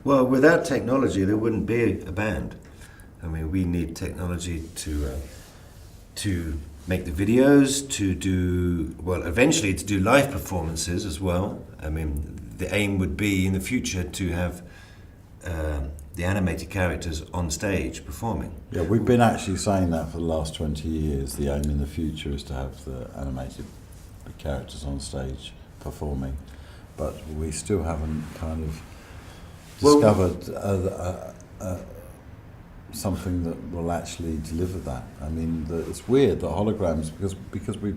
Well, without technology, there wouldn't be a band. I mean, we need technology to make the videos, to do, well, eventually to do live performances as well. I mean, the aim would be in the future to have the animated characters on stage performing. Yeah, we've been actually saying that for the last 20 years. The aim in the future is to have the animated characters on stage performing, but we still haven't kind of discovered something that will actually deliver that. I mean, it's weird that holograms, because we,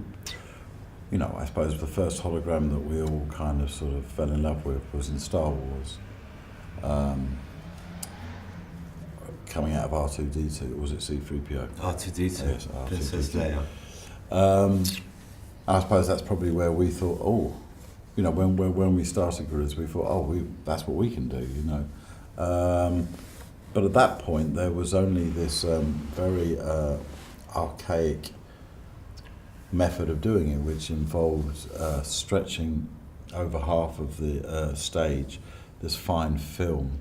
you know, I suppose the first hologram that we all kind of sort of fell in love with was in Star Wars, coming out of R2-D2. Was it C-3PO? R2-D2. Yes, Princess R2-D2. Leia. I suppose that's probably where we thought, oh, you know, when we started Gorillaz, we thought, oh, that's what we can do, you know. But at that point, there was only this very archaic method of doing it, which involved stretching over half of the stage this fine film,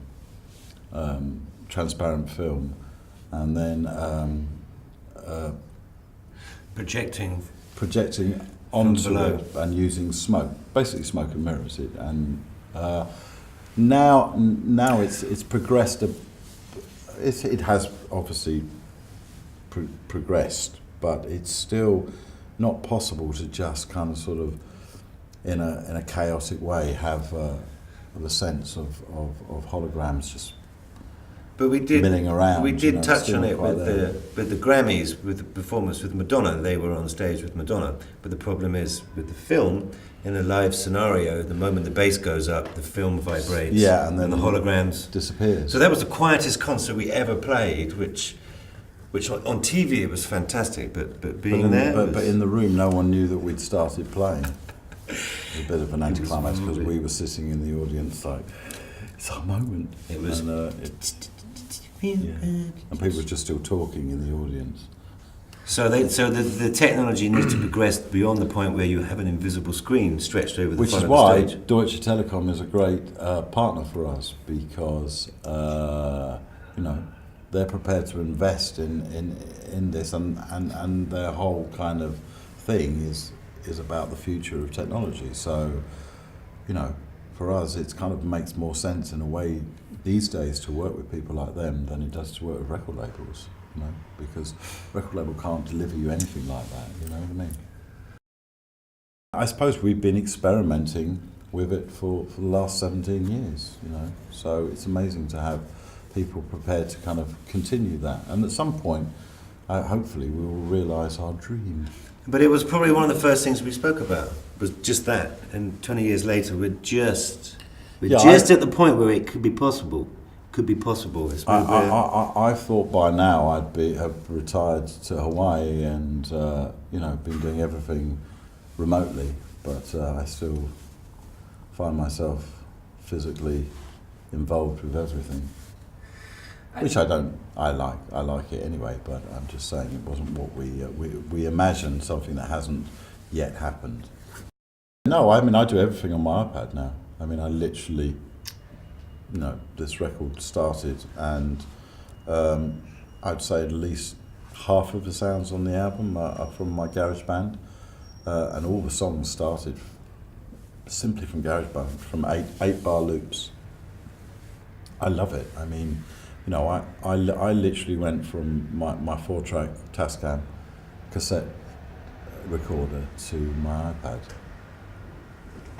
transparent film, and then projecting onto it and using smoke, basically smoke and mirrors it. And now it's progressed. It has obviously progressed, but it's still not possible to just kind of sort of in a chaotic way have the sense of holograms just milling around. We did touch on it with there. the Grammys, with the performance with Madonna. They were on stage with Madonna, but the problem is with the film, in a live scenario, the moment the bass goes up, the film vibrates, and then the holograms disappears. So that was the quietest concert we ever played, which on TV it was fantastic, but in the room, no one knew that we'd started playing. It was a bit of an anticlimax because we were sitting in the audience like, it's our moment. It was, and people were just still talking in the audience. So the technology needs to progress beyond the point where you have an invisible screen stretched over the front of the stage. Which is why Deutsche Telekom is a great partner for us, because you know, they're prepared to invest in this, and their whole kind of thing is about the future of technology. So, you know, for us, it kind of makes more sense in a way these days to work with people like them than it does to work with record labels, you know, because record label can't deliver you anything like that, you know what I mean? I suppose we've been experimenting with it for the last 17 years, you know, so it's amazing to have people prepared to kind of continue that, and at some point, hopefully, we will realise our dream. But it was probably one of the first things we spoke about, was just that. And 20 years later, we're just at the point where it could be possible. I thought by now have retired to Hawaii and you know, been doing everything remotely, but I still find myself physically involved with everything. Which I like it anyway, but I'm just saying it wasn't what we imagined, something that hasn't yet happened. No, I mean, I do everything on my iPad now. I mean, I literally, you know, this record started and I'd say at least half of the sounds on the album are from my GarageBand, and all the songs started simply from GarageBand, from 8-bar loops. I love it. I mean, you know, I literally went from my 4-track Tascam cassette recorder to my iPad.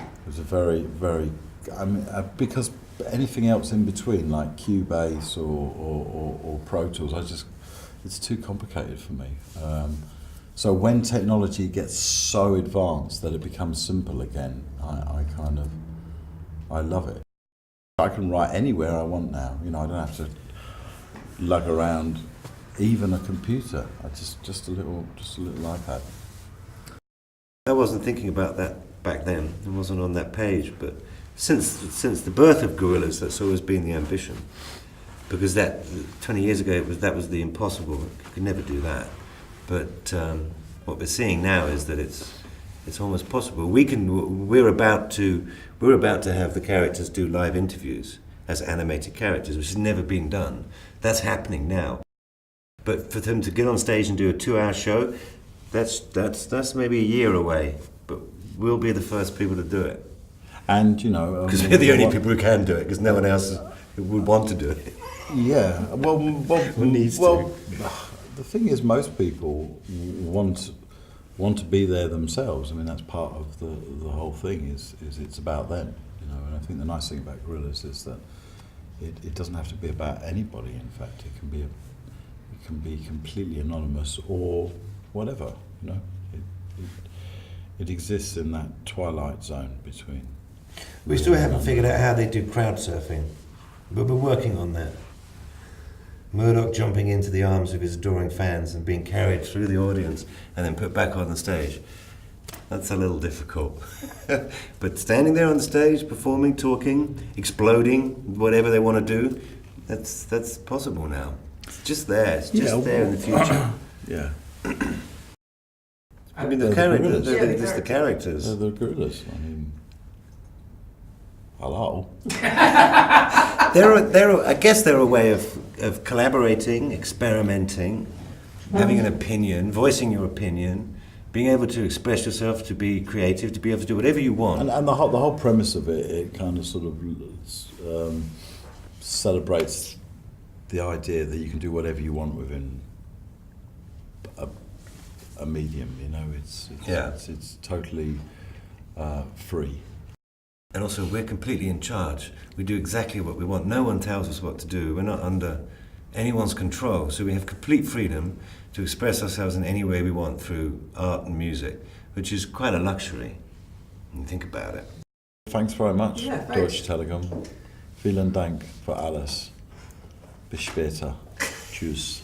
It was a very, very, I mean, because anything else in between, like Cubase or Pro Tools, it's too complicated for me. So when technology gets so advanced that it becomes simple again, I love it. I can write anywhere I want now. You know, I don't have to lug around even a computer. I just a little iPad. I wasn't thinking about that back then. It wasn't on that page, but since the birth of Gorillaz, that's always been the ambition. Because that 20 years ago, that was the impossible. You could never do that. But what we're seeing now is that it's almost possible. We're about to have the characters do live interviews, as animated characters, which has never been done. That's happening now. But for them to get on stage and do a 2-hour show, that's maybe a year away. But we'll be the first people to do it. And, you know... Because we're the only people who can do it, because no one else would want to do it. Yeah, well, needs to. The thing is, most people want to be there themselves. I mean, that's part of the whole thing. Is it's about them, you know. And I think the nice thing about Gorillaz is that it doesn't have to be about anybody. In fact, it can be completely anonymous or whatever. You know, it exists in that twilight zone between. We still haven't figured out how they do crowd surfing, but we're working on that. Murdoch jumping into the arms of his adoring fans and being carried through the audience and then put back on the stage. That's a little difficult. But standing there on the stage, performing, talking, exploding, whatever they want to do, that's possible now. It's just there. It's just there in the future. Yeah. I mean, the characters. There's the characters. They're the Gorillaz. I mean, hello. I guess they're a way of collaborating, experimenting, having an opinion, voicing your opinion, being able to express yourself, to be creative, to be able to do whatever you want. And the whole premise of it kind of sort of celebrates the idea that you can do whatever you want within a medium. You know, it's totally free. And also, we're completely in charge. We do exactly what we want. No one tells us what to do. We're not under anyone's control. So we have complete freedom to express ourselves in any way we want through art and music, which is quite a luxury when you think about it. Thanks very much, Yeah, thanks. Deutsche Telekom. Vielen Dank für alles. Bis später. Tschüss.